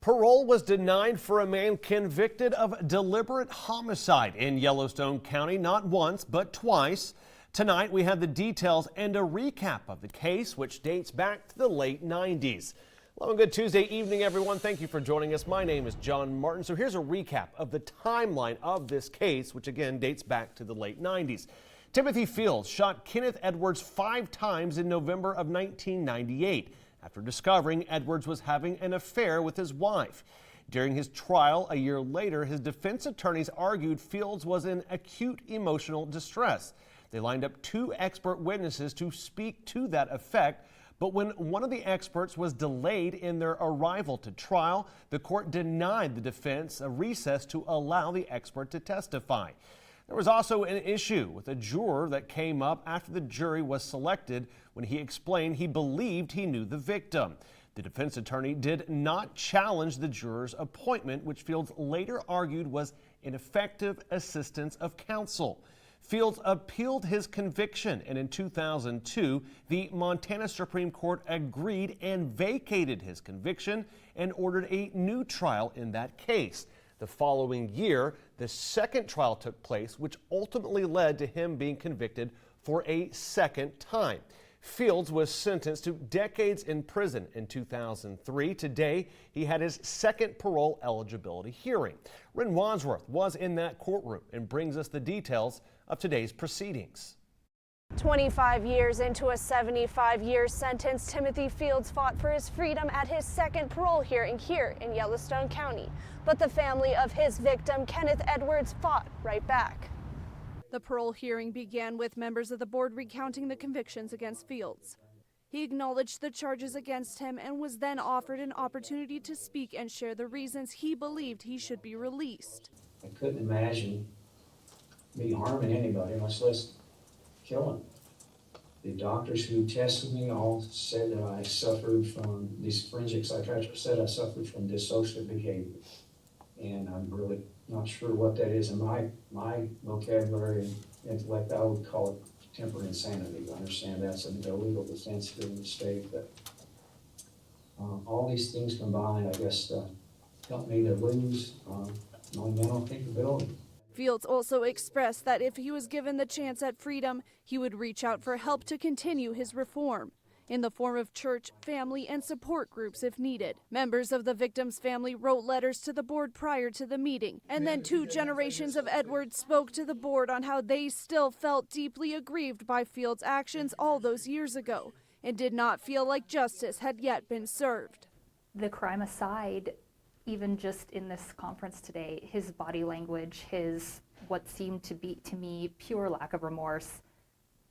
Parole was denied for a man convicted of deliberate homicide in Yellowstone County, not once, but twice. Tonight, we have the details and a recap of the case, which dates back to the late 90s. Hello and good Tuesday evening, everyone. Thank you for joining us. My name is John Martin. So here's a recap of the timeline of this case, which again dates back to the late 90s. Timothy Fields shot Kenneth Edwards 5 times in November of 1998. After discovering Edwards was having an affair with his wife. During his trial a year later, his defense attorneys argued Fields was in acute emotional distress. They lined up 2 expert witnesses to speak to that effect, but when one of the experts was delayed in their arrival to trial, the court denied the defense a recess to allow the expert to testify. There was also an issue with a juror that came up after the jury was selected when he explained he believed he knew the victim. The defense attorney did not challenge the juror's appointment, which Fields later argued was ineffective assistance of counsel. Fields appealed his conviction, and in 2002, the Montana Supreme Court agreed and vacated his conviction and ordered a new trial in that case. The following year, the second trial took place, which ultimately led to him being convicted for a second time. Fields was sentenced to decades in prison in 2003. Today, he had his second parole eligibility hearing. Ren Wadsworth was in that courtroom and brings us the details of today's proceedings. 25 years into a 75-year sentence, Timothy Fields fought for his freedom at his second parole hearing here in Yellowstone County. But the family of his victim, Kenneth Edwards, fought right back. The parole hearing began with members of the board recounting the convictions against Fields. He acknowledged the charges against him and was then offered an opportunity to speak and share the reasons he believed he should be released. I couldn't imagine me harming anybody, much less killing. The doctors who tested me all said that I suffered from, these forensic psychiatrists said I suffered from dissociative behavior. And I'm really not sure what that is in my vocabulary and intellect. I would call it temporary insanity. I understand that's an illegal defense here in the state, but all these things combined, I guess, helped me to lose my mental capability. Fields also expressed that if he was given the chance at freedom, he would reach out for help to continue his reform in the form of church, family, and support groups if needed. Members of the victim's family wrote letters to the board prior to the meeting, and then 2 generations of Edwards spoke to the board on how they still felt deeply aggrieved by Fields' actions all those years ago and did not feel like justice had yet been served. The crime aside, even just in this conference today, his body language, his what seemed to be to me pure lack of remorse,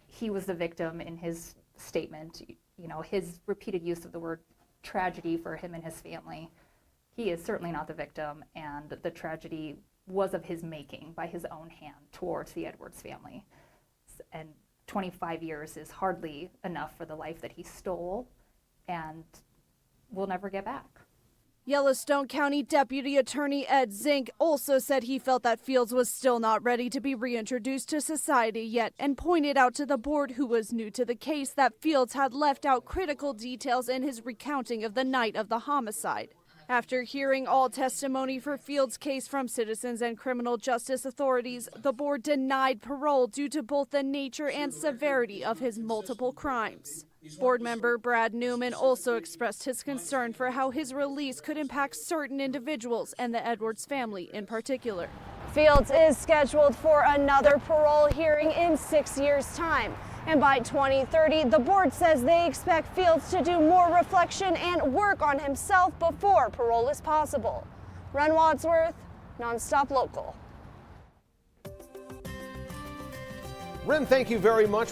he was the victim in his statement. You know, his repeated use of the word tragedy for him and his family. He is certainly not the victim, and the tragedy was of his making by his own hand towards the Edwards family. And 25 years is hardly enough for the life that he stole and will never get back. Yellowstone County Deputy Attorney Ed Zink also said he felt that Fields was still not ready to be reintroduced to society yet and pointed out to the board, who was new to the case, that Fields had left out critical details in his recounting of the night of the homicide. After hearing all testimony for Fields' case from citizens and criminal justice authorities, the board denied parole due to both the nature and severity of his multiple crimes. Board member Brad Newman also expressed his concern for how his release could impact certain individuals and the Edwards family in particular. Fields is scheduled for another parole hearing in 6 years' time. And by 2030, the board says they expect Fields to do more reflection and work on himself before parole is possible. Ren Wadsworth, Nonstop Local. Ren, thank you very much.